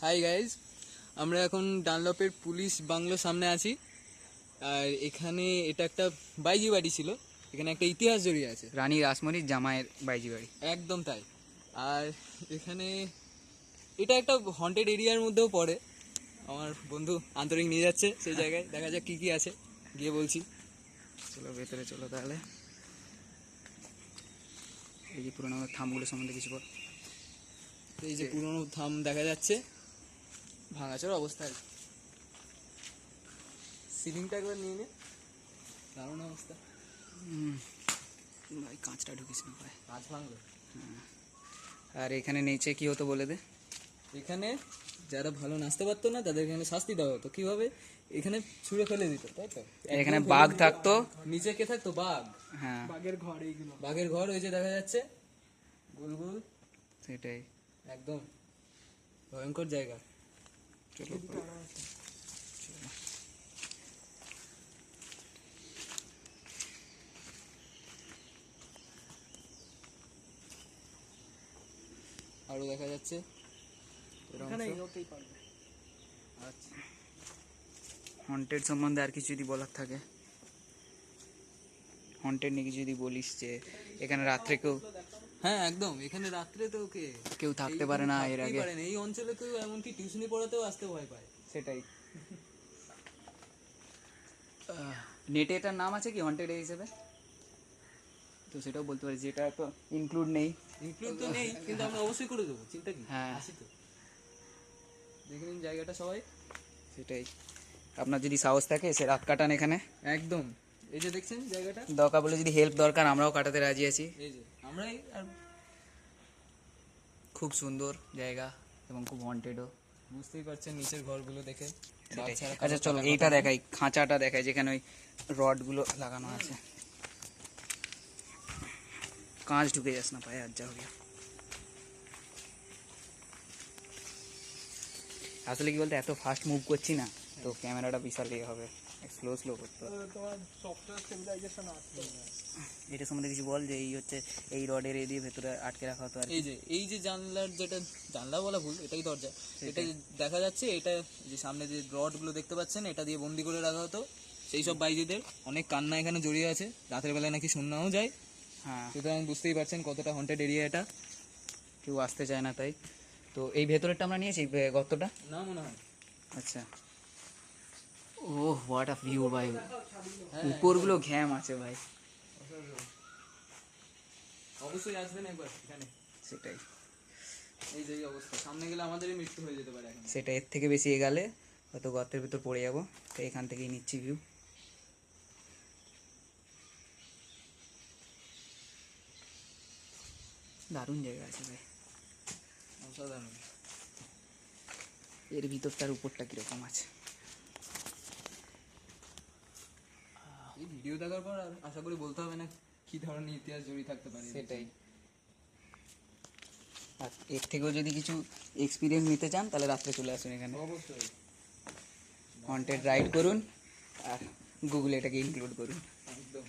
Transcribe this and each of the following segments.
Hi guys, আমরা এখন ডানলপের police বাংলোর সামনে আছি। আর এখানে এটা একটা বাইজি বাড়ি ছিল, এখানে একটা ইতিহাস জড়িয়ে আছে। রানী রাসমণির জামাইয়ের বাইজি বাড়ি, একদম তাই। আর এখানে এটা একটা হন্টেড এরিয়ার মধ্যেও পড়ে। আমার বন্ধু আন্তরিক নিয়ে যাচ্ছে সেই জায়গায়, দেখা যাক কি কি আছে, গিয়ে বলছি। চলো ভেতরে চলো তাহলে। এই যে পুরোনো থামগুলো সম্বন্ধে কিছু বল। এই যে পুরোনো থাম দেখা যাচ্ছে, ভাঙাচোর অবস্থায়। সিলিংটা একবার নিয়ে নে, দারুণ অবস্থা। ভাই কাঁচটা ঢুকিস না ভাই, কাঁচ ভাঙলো। আর এখানে নিচে কি হতো বলে দে। এখানে যারা ভালো নাচতে পারতো না তাদের এখানে শাস্তি দেওয়া হতো। কিভাবে? এখানে ছুঁড়ে ফেলে দিত, তাই তো? এখানে একদম বাঘ ফেলে দিত। থাকতো। নিচে কে থাকতো? বাঘ। হ্যাঁ, বাঘের ঘর। এইগুলো বাঘের ঘর, ওই যে দেখা যাচ্ছে গোল গোল। সেটাই। একদম ভয়ঙ্কর জায়গা। চলো আরো দেখা যাচ্ছে। আচ্ছা, হন্টেড সম্বন্ধে আর কিছু যদি বলার থাকে, হন্টেড নিয়ে কিছু যদি বলিস যে এখানে রাত্রে হ্যাঁ একদম। এখানে রাত্রে তো কেউ থাকতে পারে না এর আগে। পারে না এই অঞ্চলে। কেউ এমনকি টিউশনি পড়াতেও আসতে ভয় পায়। সেটাই। নেটে এটার নাম আছে কি হন্টেড হিসেবে? তো সেটাও বলতে পারি, যেটা তো ইনক্লুড নেই। ইনক্লুড তো নেই, কিন্তু আমরা অবশ্যই করে দেবো, চিন্তা কি। হ্যাঁ। আসি তো, দেখে নিন জায়গাটা সবাই। সেটাই, আপনার যদি সাহস থাকে সে রাত কাটান এখানে। একদম। এই যে দেখছেন জায়গাটা, দরকার বলে যদি হেল্প দরকার আমরাও কাটাতে রাজি আছি। এই যে আমরাই। আর খুব সুন্দর জায়গা এবং খুব হন্টেডও। বুঝতেই পারছেন নিচের ঘরগুলো দেখে। সেটাই। বাচ্চারা আচ্ছা চলো এইটা দেখাই, খাঁচাটা দেখাই যেখানে ওই রডগুলো লাগানো আছে। কাঁচ ঢুকে যাস না পায়ে, আর যা হবে। আসলে কি বলতে, এত ফাস্ট মুভ করছি না তো ক্যামেরাটা বিশাল ইয়ে হবে, স্লো স্লো করতে হবে। এটা সম্বন্ধে কিছু বল, যে এই হচ্ছে এই রডের এ দিয়ে ভেতরে আটকে রাখা হতো আর কি। এই যে জানলার, যেটা জানলা বলা ভুল, এটাই দরজা। এটা যে দেখা যাচ্ছে, এটা যে সামনে যে রডগুলো দেখতে পাচ্ছেন, এটা দিয়ে বন্দি করে রাখা হতো সেই সব বাইজিদের। অনেক কান্না এখানে জড়িয়ে আছে, রাতের বেলায় নাকি শূন্যও যায়। হ্যাঁ, সুতরাং বুঝতেই পারছেন কতটা হন্টেড এরিয়া এটা। কেউ আসতে চায় না তাই। তো এই ভেতরেরটা আমরা নিয়েছি, গর্তটা। না মনে হয়। আচ্ছা। ও হোয়াট আ ভিউ ভাই, উপরগুলো ঘ্যাম আছে ভাই। অবশ্যই আসবেন একবার এখানে। সেটাই। এই যে এই অবস্থা, সামনে গেলে আমাদেরই মৃত্যু হয়ে যেতে পারে এখন। সেটা এর থেকে বেশি এগালে হয়তো গর্তের ভিতর পড়ে যাবো। তো এখান থেকেই নিচ্ছি ভিউ। দারুণ জায়গা আছে ভাই, অসাধারণ। এর ভিতরটার উপরটা কিরকম আছে। এই ভিডিও দেখার পর আর আশা করি বলতে হবে না কি ধরনের ইতিহাস জড়িয়ে থাকতে পারে। সেটাই। আর এর থেকেও যদি কিছু এক্সপিরিয়েন্স নিতে চান তাহলে রাত্রে চলে আসুন এখানে, অবশ্যই হন্টেড রাইড করুন আর গুগলে এটাকে ইনক্লুড করুন। একদম।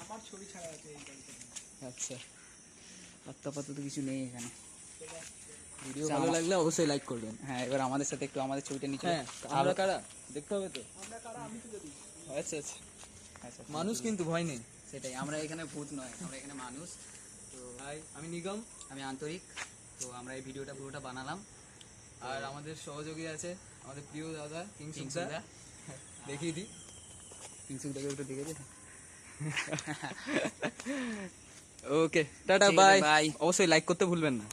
আমার ছবি ছাড়া আছে এই গাড়িতে। আচ্ছা, আপাতত কিছু নেই এখানে। ভিডিও ভালো লাগলে অবশ্যই লাইক করবেন। হ্যাঁ, এবার আমাদের সাথে একটু আমাদের ছবিটা নিচে। হ্যাঁ, আমরা কারা দেখতে হবে তো। আমরা কারা, আমি তো যদি। আচ্ছা আচ্ছা, আচ্ছা মানুষ কিন্তু ভয় নেই। সেটাই, আমরা এখানে ভূত নয়, আমরা এখানে মানুষ। তো হাই, আমি নিগম। আমি আন্তরিক। তো আমরা এই ভিডিওটা পুরোটা বানালাম। আর আমাদের সহযোগী আছে আমাদের প্রিয় দাদা কিংসুক কিংসুক দা। দা। দেখিয়ে দিই। কিংসুক দাকে একটু দেখে দে। ওকে, টাটা, ঠিক আছে, বাই। বাই। অবশ্যই লাইক করতে ভুলবেন না।